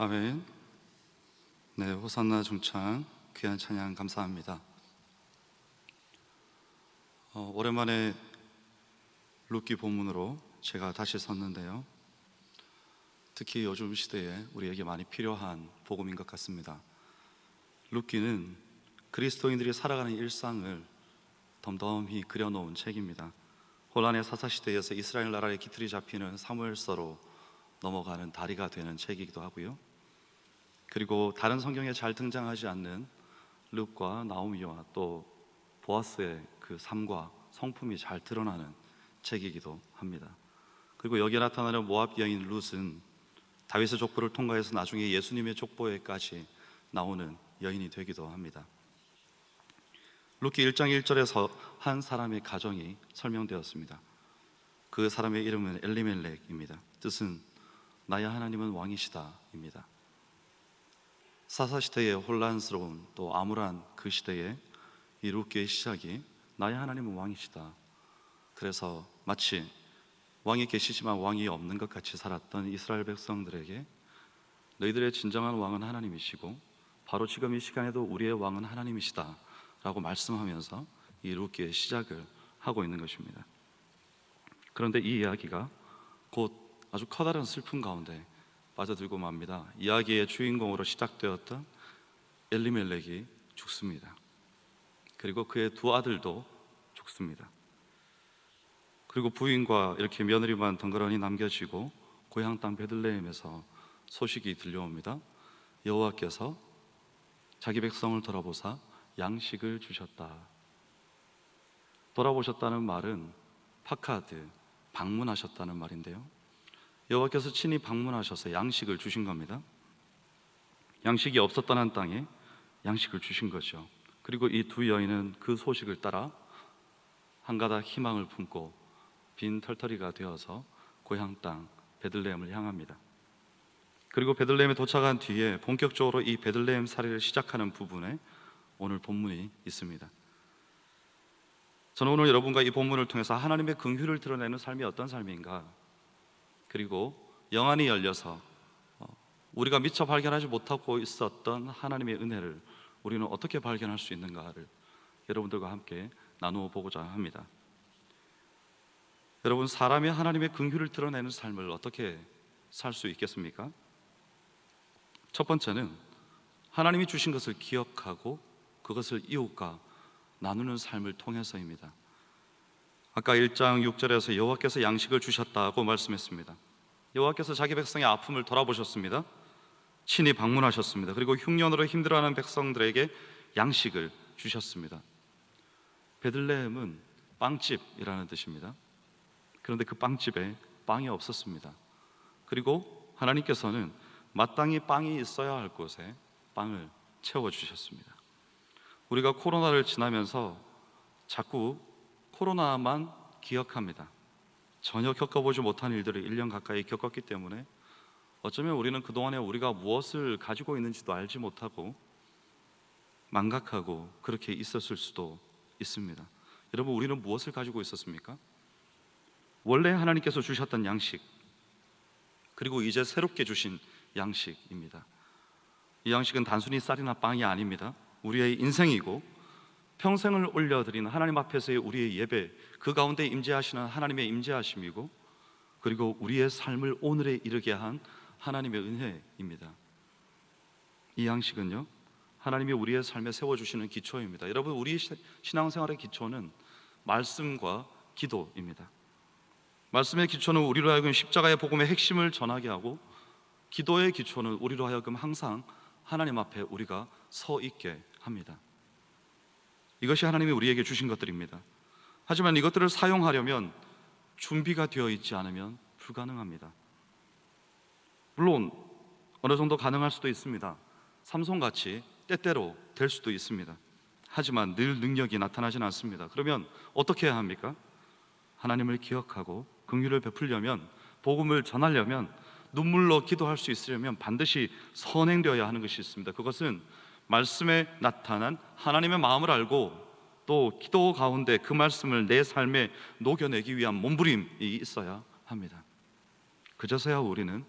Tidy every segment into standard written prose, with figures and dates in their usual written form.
아멘. 네, 호산나 중창 귀한 찬양 감사합니다. 오랜만에 룻기 본문으로 제가 다시 섰는데요, 특히 요즘 시대에 우리에게 많이 필요한 복음인 것 같습니다. 룻기는 그리스도인들이 살아가는 일상을 덤덤히 그려놓은 책입니다. 혼란의 사사시대에서 이스라엘 나라의 기틀이 잡히는 사무엘서로 넘어가는 다리가 되는 책이기도 하고요, 그리고 다른 성경에 잘 등장하지 않는 룻과 나오미와 또 보아스의 그 삶과 성품이 잘 드러나는 책이기도 합니다. 그리고 여기에 나타나는 모압 여인 룻은 다윗의 족보를 통과해서 나중에 예수님의 족보에까지 나오는 여인이 되기도 합니다. 룻기 1장 1절에서 한 사람의 가정이 설명되었습니다. 그 사람의 이름은 엘리멜렉입니다. 뜻은 나의 하나님은 왕이시다 입니다. 사사시대의 혼란스러운 또 암울한 그 시대에 이 룻기의 시작이 나의 하나님은 왕이시다, 그래서 마치 왕이 계시지만 왕이 없는 것 같이 살았던 이스라엘 백성들에게 너희들의 진정한 왕은 하나님이시고 바로 지금 이 시간에도 우리의 왕은 하나님이시다 라고 말씀하면서 이 룻기의 시작을 하고 있는 것입니다. 그런데 이 이야기가 곧 아주 커다란 슬픔 가운데 빠져들고 맙니다. 이야기의 주인공으로 시작되었던 엘리멜렉이 죽습니다. 그리고 그의 두 아들도 죽습니다. 그리고 부인과 이렇게 며느리만 덩그러니 남겨지고 고향 땅 베들레헴에서 소식이 들려옵니다. 여호와께서 자기 백성을 돌아보사 양식을 주셨다. 돌아보셨다는 말은 파카드, 방문하셨다는 말인데요, 여호와께서 친히 방문하셔서 양식을 주신 겁니다. 양식이 없었다는 땅에 양식을 주신 거죠. 그리고 이 두 여인은 그 소식을 따라 한 가닥 희망을 품고 빈 털터리가 되어서 고향 땅 베들레헴을 향합니다. 그리고 베들레헴에 도착한 뒤에 본격적으로 이 베들레헴 살이를 시작하는 부분에 오늘 본문이 있습니다. 저는 오늘 여러분과 이 본문을 통해서 하나님의 긍휼을 드러내는 삶이 어떤 삶인가, 그리고 영안이 열려서 우리가 미처 발견하지 못하고 있었던 하나님의 은혜를 우리는 어떻게 발견할 수 있는가를 여러분들과 함께 나누어 보고자 합니다. 여러분, 사람이 하나님의 긍휼을 드러내는 삶을 어떻게 살 수 있겠습니까? 첫 번째는 하나님이 주신 것을 기억하고 그것을 이웃과 나누는 삶을 통해서입니다. 아까 1장 6절에서 여호와께서 양식을 주셨다고 말씀했습니다. 여호와께서 자기 백성의 아픔을 돌아보셨습니다. 친히 방문하셨습니다. 그리고 흉년으로 힘들어하는 백성들에게 양식을 주셨습니다. 베들레헴은 빵집이라는 뜻입니다. 그런데 그 빵집에 빵이 없었습니다. 그리고 하나님께서는 마땅히 빵이 있어야 할 곳에 빵을 채워주셨습니다. 우리가 코로나를 지나면서 자꾸 코로나만 기억합니다. 전혀 겪어보지 못한 일들을 1년 가까이 겪었기 때문에 어쩌면 우리는 그동안에 우리가 무엇을 가지고 있는지도 알지 못하고 망각하고 그렇게 있었을 수도 있습니다. 여러분, 우리는 무엇을 가지고 있었습니까? 원래 하나님께서 주셨던 양식, 그리고 이제 새롭게 주신 양식입니다. 이 양식은 단순히 쌀이나 빵이 아닙니다. 우리의 인생이고 평생을 올려드리는 하나님 앞에서의 우리의 예배, 그 가운데 임재하시는 하나님의 임재하심이고, 그리고 우리의 삶을 오늘에 이르게 한 하나님의 은혜입니다. 이 양식은요, 하나님이 우리의 삶에 세워주시는 기초입니다. 여러분, 우리 신앙생활의 기초는 말씀과 기도입니다. 말씀의 기초는 우리로 하여금 십자가의 복음의 핵심을 전하게 하고, 기도의 기초는 우리로 하여금 항상 하나님 앞에 우리가 서 있게 합니다. 이것이 하나님이 우리에게 주신 것들입니다. 하지만 이것들을 사용하려면 준비가 되어 있지 않으면 불가능합니다. 물론 어느 정도 가능할 수도 있습니다. 삼손같이 때때로 될 수도 있습니다. 하지만 늘 능력이 나타나진 않습니다. 그러면 어떻게 해야 합니까? 하나님을 기억하고 긍휼을 베풀려면, 복음을 전하려면, 눈물로 기도할 수 있으려면 반드시 선행되어야 하는 것이 있습니다. 그것은 말씀에 나타난 하나님의 마음을 알고 또 기도 가운데 그 말씀을 내 삶에 녹여내기 위한 몸부림이 있어야 합니다. 그제서야 우리는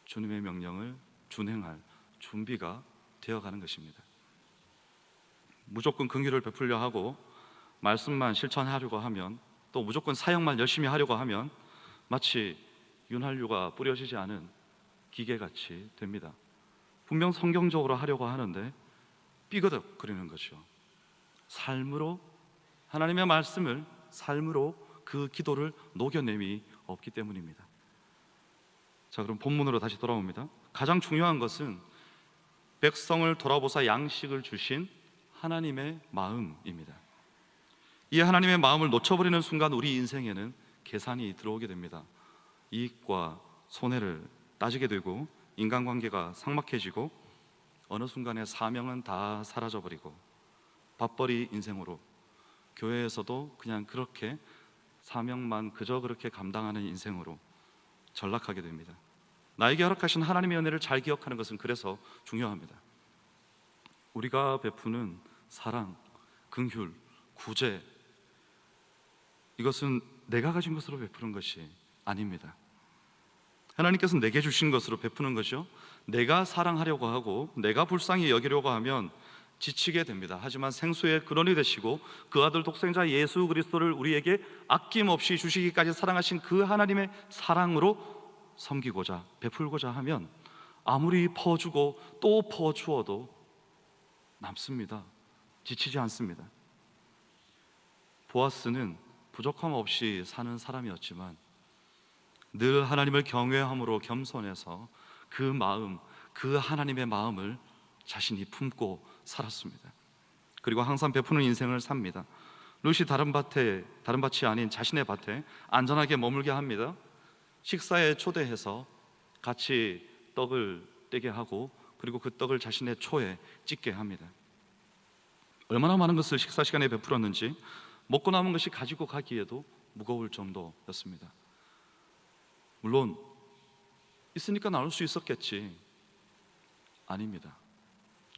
주님의 명령을 준행할 준비가 되어가는 것입니다. 무조건 긍휼을 베풀려 하고 말씀만 실천하려고 하면, 또 무조건 사역만 열심히 하려고 하면 마치 윤활유가 뿌려지지 않은 기계같이 됩니다. 분명 성경적으로 하려고 하는데 삐그덕거리는 거죠. 삶으로, 하나님의 말씀을 삶으로 그 기도를 녹여냄이 없기 때문입니다. 자, 그럼 본문으로 다시 돌아옵니다. 가장 중요한 것은 백성을 돌아보사 양식을 주신 하나님의 마음입니다. 이 하나님의 마음을 놓쳐버리는 순간 우리 인생에는 계산이 들어오게 됩니다. 이익과 손해를 따지게 되고 인간관계가 삭막해지고 어느 순간에 사명은 다 사라져버리고 밥벌이 인생으로, 교회에서도 그냥 그렇게 사명만 그저 그렇게 감당하는 인생으로 전락하게 됩니다. 나에게 허락하신 하나님의 은혜를 잘 기억하는 것은 그래서 중요합니다. 우리가 베푸는 사랑, 긍휼, 구제, 이것은 내가 가진 것으로 베푸는 것이 아닙니다. 하나님께서 내게 주신 것으로 베푸는 것이요, 내가 사랑하려고 하고 내가 불쌍히 여기려고 하면 지치게 됩니다. 하지만 생수의 근원이 되시고 그 아들 독생자 예수 그리스도를 우리에게 아낌없이 주시기까지 사랑하신 그 하나님의 사랑으로 섬기고자 베풀고자 하면 아무리 퍼주고 또 퍼주어도 남습니다. 지치지 않습니다. 보아스는 부족함 없이 사는 사람이었지만 늘 하나님을 경외함으로 겸손해서 그 마음, 그 하나님의 마음을 자신이 품고 살았습니다. 그리고 항상 베푸는 인생을 삽니다. 룻이 다른 밭이 아닌 자신의 밭에 안전하게 머물게 합니다. 식사에 초대해서 같이 떡을 떼게 하고 그리고 그 떡을 자신의 초에 찢게 합니다. 얼마나 많은 것을 식사 시간에 베풀었는지 먹고 남은 것이 가지고 가기에도 무거울 정도였습니다. 물론 있으니까 나눌 수 있었겠지. 아닙니다.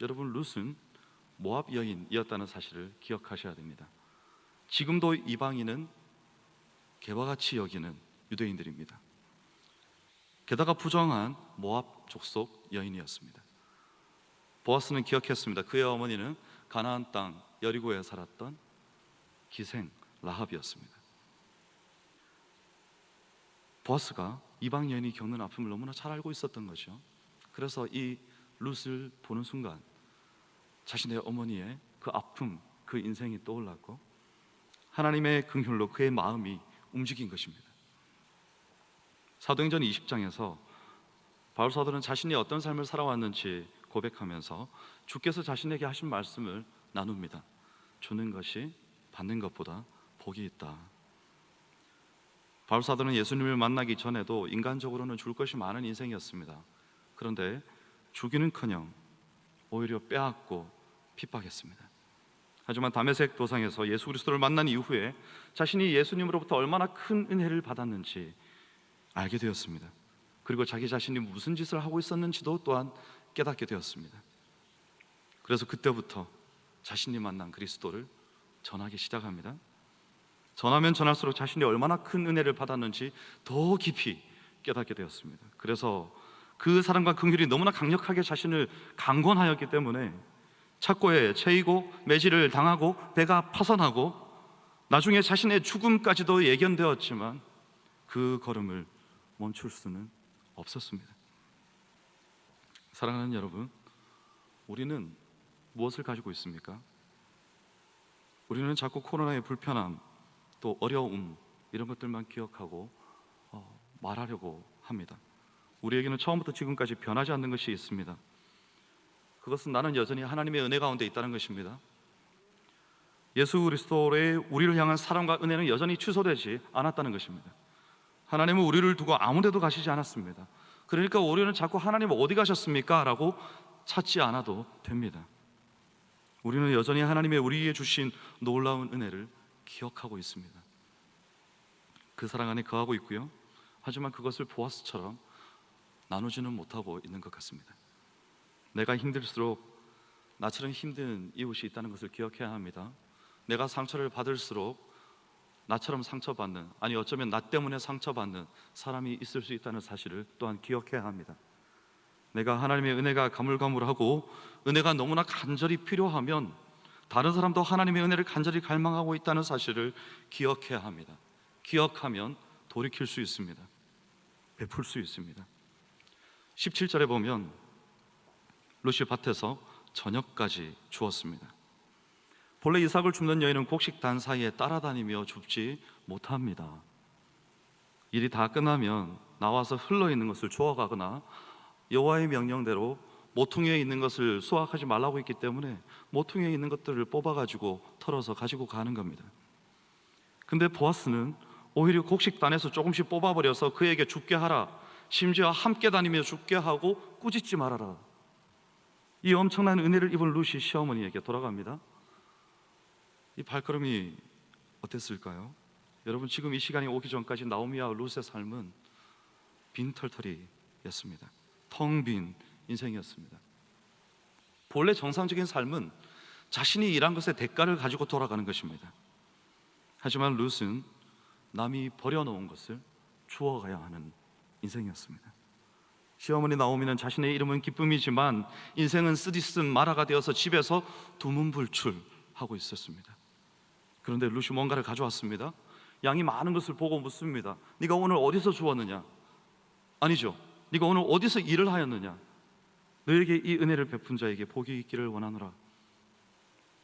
여러분, 룻은 모압 여인이었다는 사실을 기억하셔야 됩니다. 지금도 이방인은 개와 같이 여기는 유대인들입니다. 게다가 부정한 모압 족속 여인이었습니다. 보아스는 기억했습니다. 그의 어머니는 가나안 땅 여리고에 살았던 기생 라합이었습니다. 보아스가 이방 여인이 겪는 아픔을 너무나 잘 알고 있었던 거죠. 그래서 이 룻을 보는 순간 자신의 어머니의 그 아픔, 그 인생이 떠올랐고 하나님의 긍휼로 그의 마음이 움직인 것입니다. 사도행전 20장에서 바울 사도는 자신이 어떤 삶을 살아왔는지 고백하면서 주께서 자신에게 하신 말씀을 나눕니다. 주는 것이 받는 것보다 복이 있다. 바울 사도는 예수님을 만나기 전에도 인간적으로는 줄 것이 많은 인생이었습니다. 그런데 주기는커녕 오히려 빼앗고 핍박했습니다. 하지만 다메섹 도상에서 예수 그리스도를 만난 이후에 자신이 예수님으로부터 얼마나 큰 은혜를 받았는지 알게 되었습니다. 그리고 자기 자신이 무슨 짓을 하고 있었는지도 또한 깨닫게 되었습니다. 그래서 그때부터 자신이 만난 그리스도를 전하기 시작합니다. 전하면 전할수록 자신이 얼마나 큰 은혜를 받았는지 더 깊이 깨닫게 되었습니다. 그래서 그 사랑과 긍휼이 너무나 강력하게 자신을 강권하였기 때문에 착고에 채이고 매질을 당하고 배가 파선하고 나중에 자신의 죽음까지도 예견되었지만 그 걸음을 멈출 수는 없었습니다. 사랑하는 여러분, 우리는 무엇을 가지고 있습니까? 우리는 자꾸 코로나의 불편함, 또 어려움, 이런 것들만 기억하고 말하려고 합니다. 우리에게는 처음부터 지금까지 변하지 않는 것이 있습니다. 그것은 나는 여전히 하나님의 은혜 가운데 있다는 것입니다. 예수 그리스도의 우리를 향한 사랑과 은혜는 여전히 취소되지 않았다는 것입니다. 하나님은 우리를 두고 아무 데도 가시지 않았습니다. 그러니까 우리는 자꾸 하나님 어디 가셨습니까? 라고 찾지 않아도 됩니다. 우리는 여전히 하나님의 우리에게 주신 놀라운 은혜를 기억하고 있습니다. 그 사랑 안에 거하고 있고요. 하지만 그것을 보아스처럼 나누지는 못하고 있는 것 같습니다. 내가 힘들수록 나처럼 힘든 이웃이 있다는 것을 기억해야 합니다. 내가 상처를 받을수록 나처럼 상처받는, 아니 어쩌면 나 때문에 상처받는 사람이 있을 수 있다는 사실을 또한 기억해야 합니다. 내가 하나님의 은혜가 가물가물하고 은혜가 너무나 간절히 필요하면 다른 사람도 하나님의 은혜를 간절히 갈망하고 있다는 사실을 기억해야 합니다. 기억하면 돌이킬 수 있습니다. 베풀 수 있습니다. 17절에 보면 룻이 밭에서 저녁까지 주었습니다. 본래 이삭을 줍는 여인은 곡식단 사이에 따라다니며 줍지 못합니다. 일이 다 끝나면 나와서 흘러있는 것을 주워가거나 여호와의 명령대로 모퉁이에 있는 것을 수확하지 말라고 했기 때문에 모퉁이에 있는 것들을 뽑아가지고 털어서 가지고 가는 겁니다. 근데 보아스는 오히려 곡식단에서 조금씩 뽑아버려서 그에게 줍게 하라, 심지어 함께 다니며 줍게 하고 꾸짖지 말아라. 이 엄청난 은혜를 입은 룻이 시어머니에게 돌아갑니다. 이 발걸음이 어땠을까요? 여러분, 지금 이 시간이 오기 전까지 나오미와 룻의 삶은 빈털터리였습니다. 텅 빈 인생이었습니다. 본래 정상적인 삶은 자신이 일한 것의 대가를 가지고 돌아가는 것입니다. 하지만 룻은 남이 버려놓은 것을 주워가야 하는 인생이었습니다. 시어머니 나오미는 자신의 이름은 기쁨이지만 인생은 쓰디쓴 마라가 되어서 집에서 두문불출하고 있었습니다. 그런데 룻이 뭔가를 가져왔습니다. 양이 많은 것을 보고 묻습니다. 네가 오늘 어디서 주웠느냐? 아니죠. 네가 오늘 어디서 일을 하였느냐? 너에게 이 은혜를 베푼 자에게 복이 있기를 원하노라.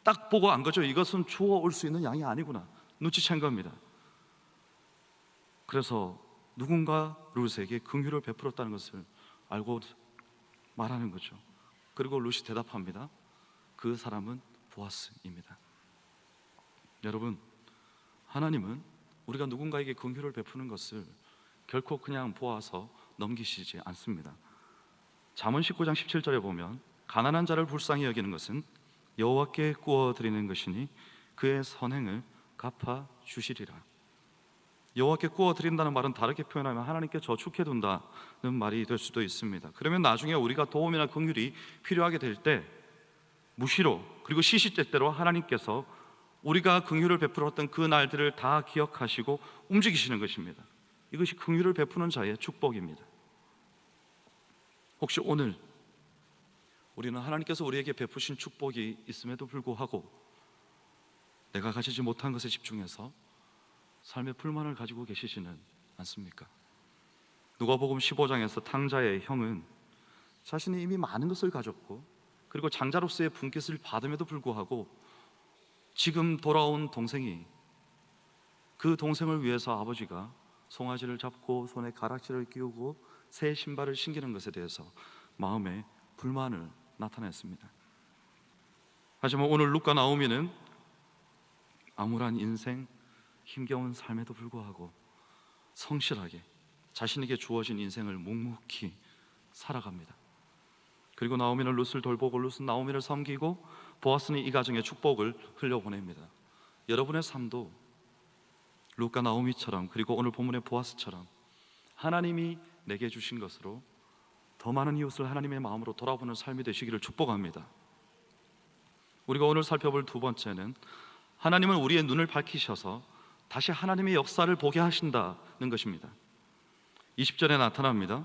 딱 보고 안 거죠. 이것은 주워올 수 있는 양이 아니구나. 눈치챈 겁니다. 그래서 누군가 룻에게 긍휼을 베풀었다는 것을 알고 말하는 거죠. 그리고 룻이 대답합니다. 그 사람은 보아스입니다. 여러분, 하나님은 우리가 누군가에게 긍휼을 베푸는 것을 결코 그냥 보아서 넘기시지 않습니다. 잠언 19장 17절에 보면 가난한 자를 불쌍히 여기는 것은 여호와께 구워 드리는 것이니 그의 선행을 갚아 주시리라. 여호와께 구워 드린다는 말은 다르게 표현하면 하나님께 저축해 둔다는 말이 될 수도 있습니다. 그러면 나중에 우리가 도움이나 긍휼이 필요하게 될 때 무시로 그리고 시시때때로 하나님께서 우리가 긍휼을 베풀었던 그 날들을 다 기억하시고 움직이시는 것입니다. 이것이 긍휼을 베푸는 자의 축복입니다. 혹시 오늘 우리는 하나님께서 우리에게 베푸신 축복이 있음에도 불구하고 내가 가지지 못한 것에 집중해서 삶의 불만을 가지고 계시지는 않습니까? 누가복음 15장에서 탕자의 형은 자신이 이미 많은 것을 가졌고 그리고 장자로서의 분깃을 받음에도 불구하고 지금 돌아온 동생이 그 동생을 위해서 아버지가 송아지를 잡고 손에 가락지를 끼우고 새 신발을 신기는 것에 대해서 마음에 불만을 나타냈습니다. 하지만 오늘 룻과 나오미는 암울한 인생, 힘겨운 삶에도 불구하고 성실하게 자신에게 주어진 인생을 묵묵히 살아갑니다. 그리고 나오미는 룻을 돌보고 룻은 나오미를 섬기고 보아스는 이 가정에 축복을 흘려보냅니다. 여러분의 삶도 룻과 나오미처럼 그리고 오늘 본문의 보아스처럼 하나님이 내게 주신 것으로 더 많은 이웃을 하나님의 마음으로 돌아보는 삶이 되시기를 축복합니다. 우리가 오늘 살펴볼 두 번째는 하나님은 우리의 눈을 밝히셔서 다시 하나님의 역사를 보게 하신다는 것입니다. 20절에 나타납니다.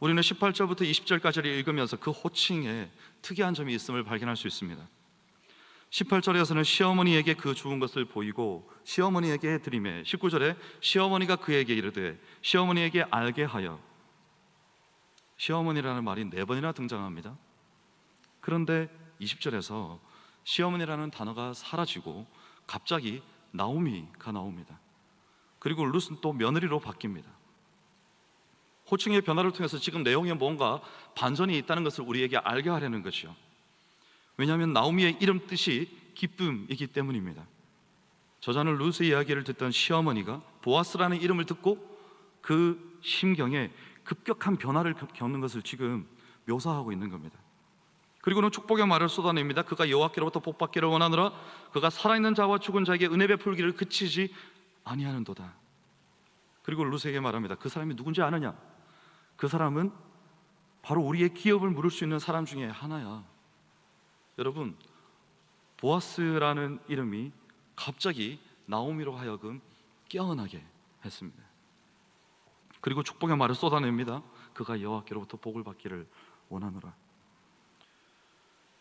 우리는 18절부터 20절까지를 읽으면서 그 호칭에 특이한 점이 있음을 발견할 수 있습니다. 18절에서는 시어머니에게 그 주운 것을 보이고 시어머니에게 드리매, 19절에 시어머니가 그에게 이르되 시어머니에게 알게 하여. 시어머니라는 말이 4번이나 등장합니다. 그런데 20절에서 시어머니라는 단어가 사라지고 갑자기 나오미가 나옵니다. 그리고 룻은 또 며느리로 바뀝니다. 호칭의 변화를 통해서 지금 내용에 뭔가 반전이 있다는 것을 우리에게 알게 하려는 것이죠. 왜냐하면 나오미의 이름 뜻이 기쁨이기 때문입니다. 저자는 룻의 이야기를 듣던 시어머니가 보아스라는 이름을 듣고 그 심경에 급격한 변화를 겪는 것을 지금 묘사하고 있는 겁니다. 그리고는 축복의 말을 쏟아냅니다. 그가 여호와께로부터 복받기를 원하노라. 그가 살아있는 자와 죽은 자에게 은혜 베풀기를 그치지 아니하는도다. 그리고 룻에게 말합니다. 그 사람이 누군지 아느냐? 그 사람은 바로 우리의 기업을 물을 수 있는 사람 중에 하나야. 여러분, 보아스라는 이름이 갑자기 나오미로 하여금 깨어나게 했습니다. 그리고 축복의 말을 쏟아냅니다. 그가 여호와께로부터 복을 받기를 원하노라.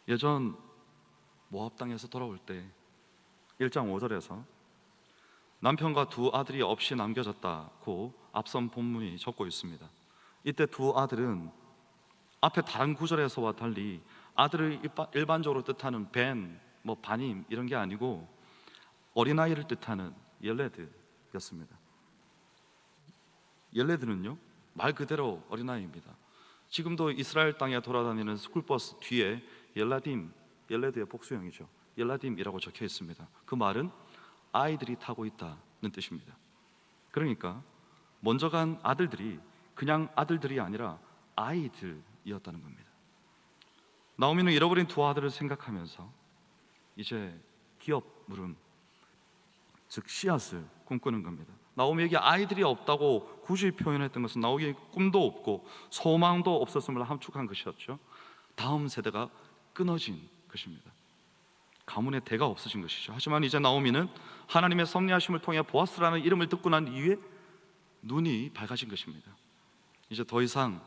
예전 모압 땅에서 돌아올 때 1장 5절에서 남편과 두 아들이 없이 남겨졌다고 앞선 본문이 적고 있습니다. 이때 두 아들은 앞에 다른 구절에서와 달리 아들을 일반적으로 뜻하는 벤, 바님 이런 게 아니고 어린아이를 뜻하는 옐레드였습니다. 옐레드는요, 말 그대로 어린아이입니다. 지금도 이스라엘 땅에 돌아다니는 스쿨버스 뒤에 옐레드의 복수형이죠, 옐라딤이라고 적혀 있습니다. 그 말은 아이들이 타고 있다는 뜻입니다. 그러니까 먼저 간 아들들이 그냥 아들들이 아니라 아이들이었다는 겁니다. 나오미는 잃어버린 두 아들을 생각하면서 이제 기업 물음, 즉 씨앗을 꿈꾸는 겁니다. 나오미에게 아이들이 없다고 굳이 표현했던 것은 나오미에게 꿈도 없고 소망도 없었음을 함축한 것이었죠. 다음 세대가 끊어진 것입니다. 가문의 대가 없어진 것이죠. 하지만 이제 나오미는 하나님의 섭리하심을 통해 보아스라는 이름을 듣고 난 이후에 눈이 밝아진 것입니다. 이제 더 이상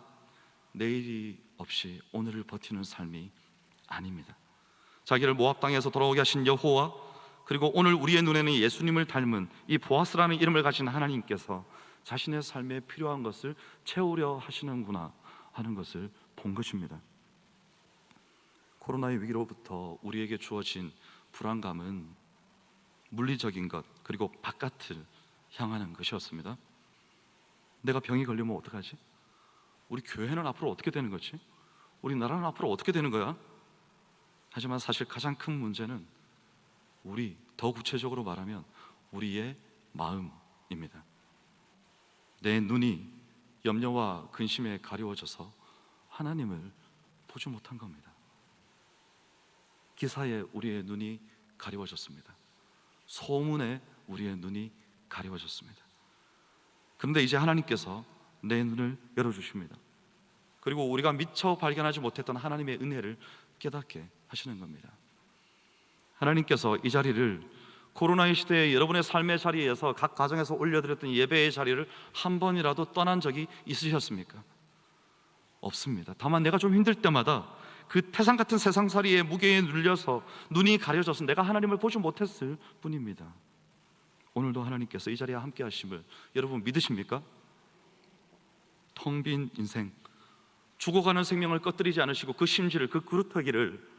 내일이 없이 오늘을 버티는 삶이 아닙니다. 자기를 모압 땅에서 돌아오게 하신 여호와, 그리고 오늘 우리의 눈에는 예수님을 닮은 이 보아스라는 이름을 가진 하나님께서 자신의 삶에 필요한 것을 채우려 하시는구나 하는 것을 본 것입니다. 코로나의 위기로부터 우리에게 주어진 불안감은 물리적인 것, 그리고 바깥을 향하는 것이었습니다. 내가 병이 걸리면 어떡하지? 우리 교회는 앞으로 어떻게 되는 거지? 우리 나라는 앞으로 어떻게 되는 거야? 하지만 사실 가장 큰 문제는 더 구체적으로 말하면 우리의 마음입니다. 내 눈이 염려와 근심에 가려워져서 하나님을 보지 못한 겁니다. 기사에 우리의 눈이 가려워졌습니다. 소문에 우리의 눈이 가려워졌습니다. 그런데 이제 하나님께서 내 눈을 열어주십니다. 그리고 우리가 미처 발견하지 못했던 하나님의 은혜를 깨닫게 하시는 겁니다. 하나님께서 이 자리를, 코로나의 시대에 여러분의 삶의 자리에서 각 가정에서 올려드렸던 예배의 자리를 한 번이라도 떠난 적이 있으셨습니까? 없습니다. 다만 내가 좀 힘들 때마다 그 태산 같은 세상살이의 무게에 눌려서 눈이 가려져서 내가 하나님을 보지 못했을 뿐입니다. 오늘도 하나님께서 이 자리에 함께 하심을 여러분 믿으십니까? 텅 빈 인생, 죽어가는 생명을 꺼뜨리지 않으시고 그 심지를, 그 그루터기를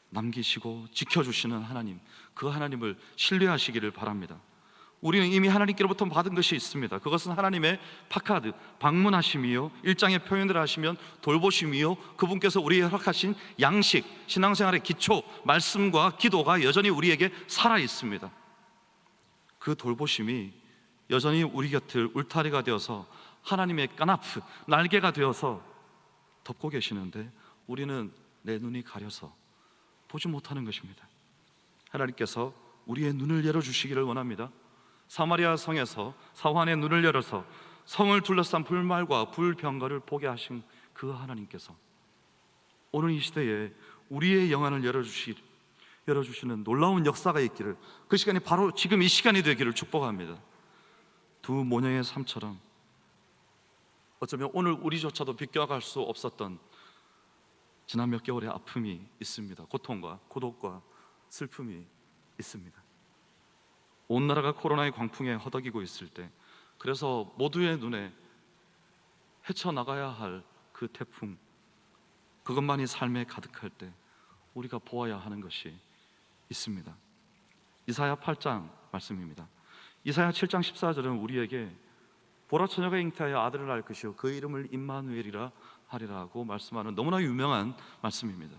남기시고 지켜주시는 하나님, 그 하나님을 신뢰하시기를 바랍니다. 우리는 이미 하나님께로부터 받은 것이 있습니다. 그것은 하나님의 파카드, 방문하심이요, 일장의 표현을 하시면 돌보심이요, 그분께서 우리에게 허락하신 양식, 신앙생활의 기초, 말씀과 기도가 여전히 우리에게 살아 있습니다. 그 돌보심이 여전히 우리 곁을 울타리가 되어서 하나님의 까나프, 날개가 되어서 덮고 계시는데 우리는 내 눈이 가려서 보지 못하는 것입니다. 하나님께서 우리의 눈을 열어주시기를 원합니다. 사마리아 성에서 사환의 눈을 열어서 성을 둘러싼 불말과 불병거를 보게 하신 그 하나님께서 오늘 이 시대에 우리의 영안을 열어주시는 놀라운 역사가 있기를, 그 시간이 바로 지금 이 시간이 되기를 축복합니다. 두 모녀의 삶처럼 어쩌면 오늘 우리조차도 비껴갈 수 없었던 지난 몇 개월의 아픔이 있습니다. 고통과 고독과 슬픔이 있습니다. 온 나라가 코로나의 광풍에 허덕이고 있을 때, 그래서 모두의 눈에 헤쳐나가야 할 그 태풍, 그것만이 삶에 가득할 때 우리가 보아야 하는 것이 있습니다. 이사야 8장 말씀입니다. 이사야 7장 14절은 우리에게 보라 처녀가 잉태하여 아들을 낳을 것이요 그 이름을 임마누엘이라 하리라고 말씀하는 너무나 유명한 말씀입니다.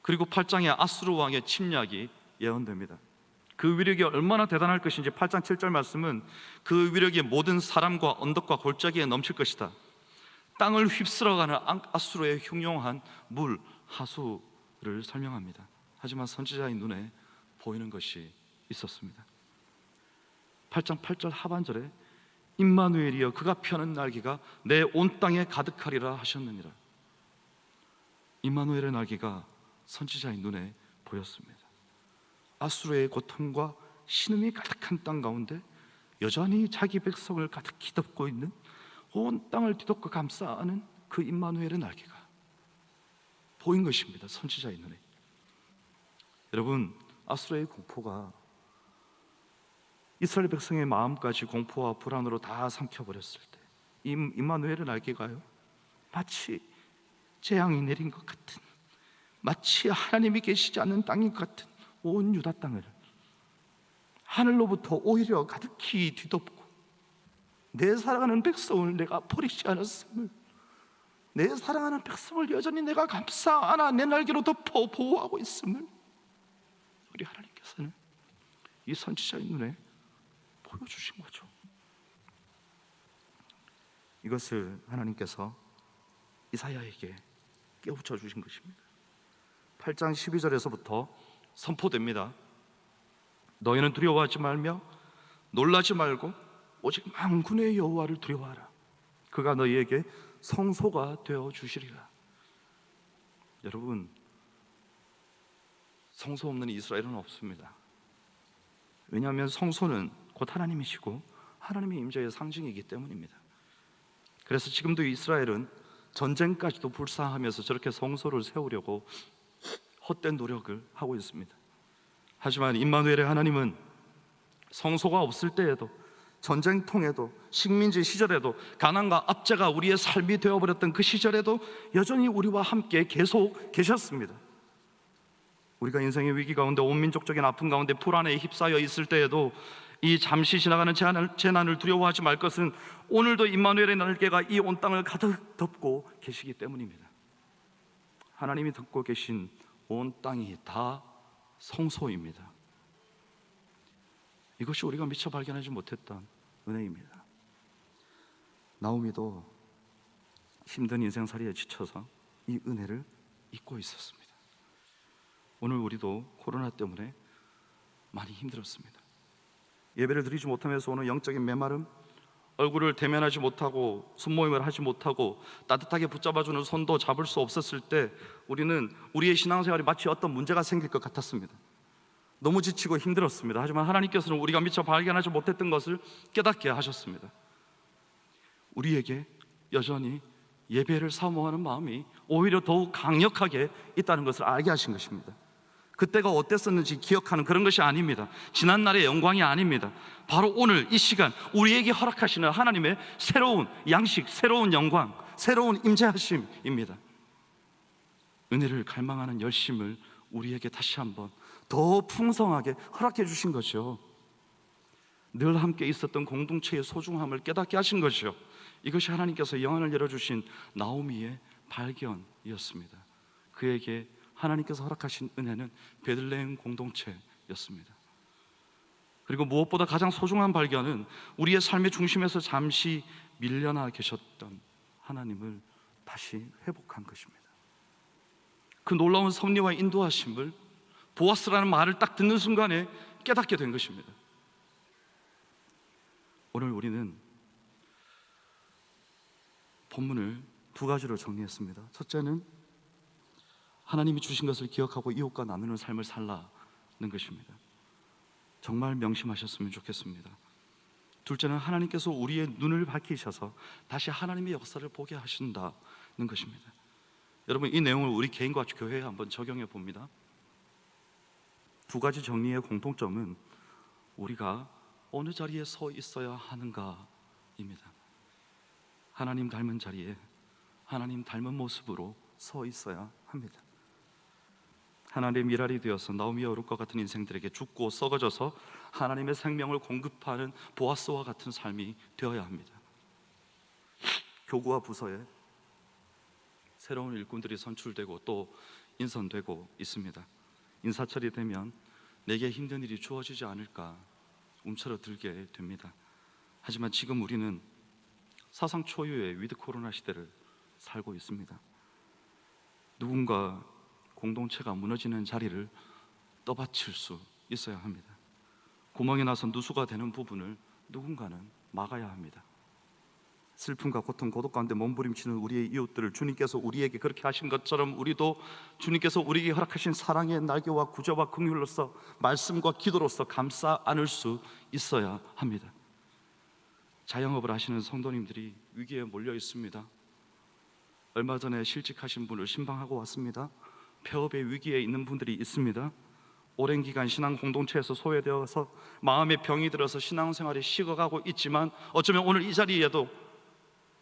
그리고 8장에 아수르 왕의 침략이 예언됩니다. 그 위력이 얼마나 대단할 것인지 8장 7절 말씀은 그 위력이 모든 사람과 언덕과 골짜기에 넘칠 것이다. 땅을 휩쓸어가는 아수르의 흉용한 물, 하수를 설명합니다. 하지만 선지자의 눈에 보이는 것이 있었습니다. 8장 8절 하반절에 임마누엘이여 그가 펴는 날개가 내 온 땅에 가득하리라 하셨느니라. 임마누엘의 날개가 선지자의 눈에 보였습니다. 아수르의 고통과 신음이 가득한 땅 가운데 여전히 자기 백성을 가득히 덮고 있는, 온 땅을 뒤덮고 감싸 안은 그 임마누엘의 날개가 보인 것입니다. 선지자의 눈에. 여러분, 아수르의 공포가 이스라엘 백성의 마음까지 공포와 불안으로 다 삼켜버렸을 때 임마누엘의 날개가요, 마치 재앙이 내린 것 같은, 마치 하나님이 계시지 않는 땅인 것 같은 온 유다 땅을 하늘로부터 오히려 가득히 뒤덮고, 내 사랑하는 백성을 내가 버리지 않았음을, 내 사랑하는 백성을 여전히 내가 감싸 안아 내 날개로 덮어 보호하고 있음을 우리 하나님께서는 이 선지자의 눈에 보여주신 거죠. 이것을 하나님께서 이사야에게 깨우쳐 주신 것입니다. 8장 12절에서부터 선포됩니다. 너희는 두려워하지 말며 놀라지 말고 오직 만군의 여호와를 두려워하라. 그가 너희에게 성소가 되어 주시리라. 여러분, 성소 없는 이스라엘은 없습니다. 왜냐하면 성소는 곧 하나님이시고 하나님의 임재의 상징이기 때문입니다. 그래서 지금도 이스라엘은 전쟁까지도 불사하면서 저렇게 성소를 세우려고 헛된 노력을 하고 있습니다. 하지만 임마누엘의 하나님은 성소가 없을 때에도, 전쟁통에도, 식민지 시절에도, 가난과 압제가 우리의 삶이 되어버렸던 그 시절에도 여전히 우리와 함께 계속 계셨습니다. 우리가 인생의 위기 가운데, 온 민족적인 아픔 가운데 불안에 휩싸여 있을 때에도 이 잠시 지나가는 재난을 두려워하지 말 것은 오늘도 임마누엘의 날개가 이 온 땅을 가득 덮고 계시기 때문입니다. 하나님이 덮고 계신 온 땅이 다 성소입니다. 이것이 우리가 미처 발견하지 못했던 은혜입니다. 나오미도 힘든 인생살이에 지쳐서 이 은혜를 잊고 있었습니다. 오늘 우리도 코로나 때문에 많이 힘들었습니다. 예배를 드리지 못하면서 오는 영적인 메마름, 얼굴을 대면하지 못하고 손모임을 하지 못하고 따뜻하게 붙잡아주는 손도 잡을 수 없었을 때 우리는 우리의 신앙생활이 마치 어떤 문제가 생길 것 같았습니다. 너무 지치고 힘들었습니다. 하지만 하나님께서는 우리가 미처 발견하지 못했던 것을 깨닫게 하셨습니다. 우리에게 여전히 예배를 사모하는 마음이 오히려 더욱 강력하게 있다는 것을 알게 하신 것입니다. 그때가 어땠었는지 기억하는 그런 것이 아닙니다. 지난날의 영광이 아닙니다. 바로 오늘 이 시간 우리에게 허락하시는 하나님의 새로운 양식, 새로운 영광, 새로운 임재하심입니다. 은혜를 갈망하는 열심을 우리에게 다시 한번 더 풍성하게 허락해 주신 거죠. 늘 함께 있었던 공동체의 소중함을 깨닫게 하신 거죠. 이것이 하나님께서 영안을 열어주신 나오미의 발견이었습니다. 그에게 하나님께서 허락하신 은혜는 베들레헴 공동체였습니다. 그리고 무엇보다 가장 소중한 발견은 우리의 삶의 중심에서 잠시 밀려나 계셨던 하나님을 다시 회복한 것입니다. 그 놀라운 섭리와 인도하심을 보아스라는 말을 딱 듣는 순간에 깨닫게 된 것입니다. 오늘 우리는 본문을 두 가지로 정리했습니다. 첫째는 하나님이 주신 것을 기억하고 이웃과 나누는 삶을 살라는 것입니다. 정말 명심하셨으면 좋겠습니다. 둘째는 하나님께서 우리의 눈을 밝히셔서 다시 하나님의 역사를 보게 하신다는 것입니다. 여러분, 이 내용을 우리 개인과 교회에 한번 적용해 봅니다. 두 가지 정리의 공통점은 우리가 어느 자리에 서 있어야 하는가입니다. 하나님 닮은 자리에 하나님 닮은 모습으로 서 있어야 합니다. 하나님의 미랄이 되어서 나오미와 룻과 같은 인생들에게 죽고 썩어져서 하나님의 생명을 공급하는 보아스와 같은 삶이 되어야 합니다. 교구와 부서에 새로운 일꾼들이 선출되고 또 인선되고 있습니다. 인사철이 되면 내게 힘든 일이 주어지지 않을까 움츠러들게 됩니다. 하지만 지금 우리는 사상 초유의 위드 코로나 시대를 살고 있습니다. 누군가 공동체가 무너지는 자리를 떠받칠 수 있어야 합니다. 구멍이 나서 누수가 되는 부분을 누군가는 막아야 합니다. 슬픔과 고통, 고독 가운데 몸부림치는 우리의 이웃들을 주님께서 우리에게 그렇게 하신 것처럼 우리도 주님께서 우리에게 허락하신 사랑의 날개와 구제와 긍휼로서 말씀과 기도로서 감싸 안을 수 있어야 합니다. 자영업을 하시는 성도님들이 위기에 몰려 있습니다. 얼마 전에 실직하신 분을 신방하고 왔습니다. 폐업의 위기에 있는 분들이 있습니다. 오랜 기간 신앙 공동체에서 소외되어서 마음의 병이 들어서 신앙생활이 식어가고 있지만 어쩌면 오늘 이 자리에도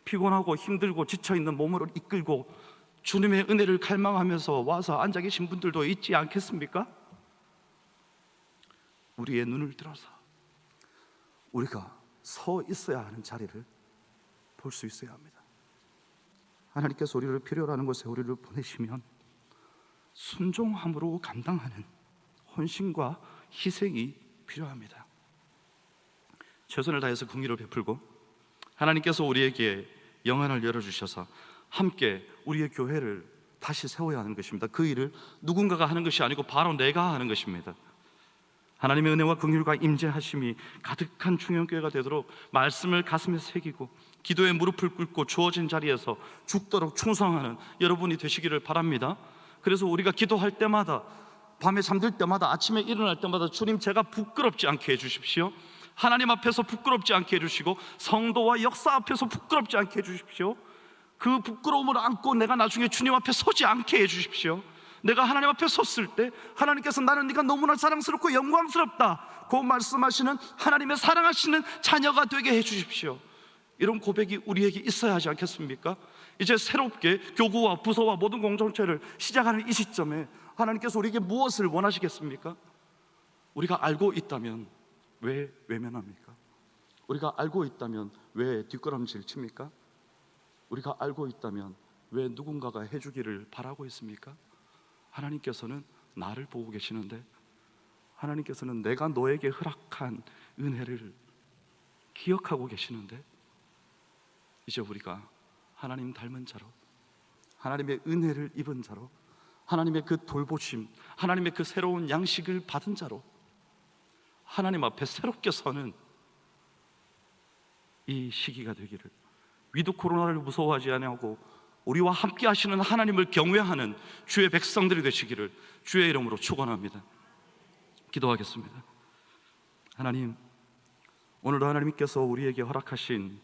피곤하고 힘들고 지쳐있는 몸을 이끌고 주님의 은혜를 갈망하면서 와서 앉아 계신 분들도 있지 않겠습니까? 우리의 눈을 들어서 우리가 서 있어야 하는 자리를 볼 수 있어야 합니다. 하나님께서 우리를 필요로 하는 곳에 우리를 보내시면 순종함으로 감당하는 헌신과 희생이 필요합니다. 최선을 다해서 긍휼을 베풀고 하나님께서 우리에게 영안을 열어주셔서 함께 우리의 교회를 다시 세워야 하는 것입니다. 그 일을 누군가가 하는 것이 아니고 바로 내가 하는 것입니다. 하나님의 은혜와 긍휼과 임재하심이 가득한 충영교회가 되도록 말씀을 가슴에 새기고 기도에 무릎을 꿇고 주어진 자리에서 죽도록 충성하는 여러분이 되시기를 바랍니다. 그래서 우리가 기도할 때마다, 밤에 잠들 때마다, 아침에 일어날 때마다 주님, 제가 부끄럽지 않게 해주십시오. 하나님 앞에서 부끄럽지 않게 해주시고 성도와 역사 앞에서 부끄럽지 않게 해주십시오. 그 부끄러움을 안고 내가 나중에 주님 앞에 서지 않게 해주십시오. 내가 하나님 앞에 섰을 때 하나님께서 나는 네가 너무나 사랑스럽고 영광스럽다 고 말씀하시는 하나님의 사랑하시는 자녀가 되게 해주십시오. 이런 고백이 우리에게 있어야 하지 않겠습니까? 이제 새롭게 교구와 부서와 모든 공동체를 시작하는 이 시점에 하나님께서 우리에게 무엇을 원하시겠습니까? 우리가 알고 있다면 왜 외면합니까? 우리가 알고 있다면 왜 뒷걸음질 칩니까? 우리가 알고 있다면 왜 누군가가 해주기를 바라고 있습니까? 하나님께서는 나를 보고 계시는데, 하나님께서는 내가 너에게 허락한 은혜를 기억하고 계시는데, 이제 우리가 하나님 닮은 자로, 하나님의 은혜를 입은 자로, 하나님의 그 돌보심, 하나님의 그 새로운 양식을 받은 자로 하나님 앞에 새롭게 서는 이 시기가 되기를, 위드 코로나를 무서워하지 아니하고 우리와 함께 하시는 하나님을 경외하는 주의 백성들이 되시기를 주의 이름으로 축원합니다. 기도하겠습니다. 하나님, 오늘도 하나님께서 우리에게 허락하신,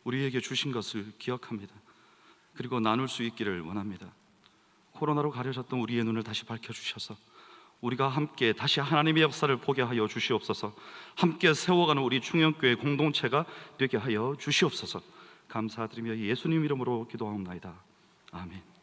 우리에게 주신 것을 기억합니다. 그리고 나눌 수 있기를 원합니다. 코로나로 가려졌던 우리의 눈을 다시 밝혀주셔서 우리가 함께 다시 하나님의 역사를 보게 하여 주시옵소서. 함께 세워가는 우리 충영교회 공동체가 되게 하여 주시옵소서. 감사드리며 예수님 이름으로 기도하옵나이다. 아멘.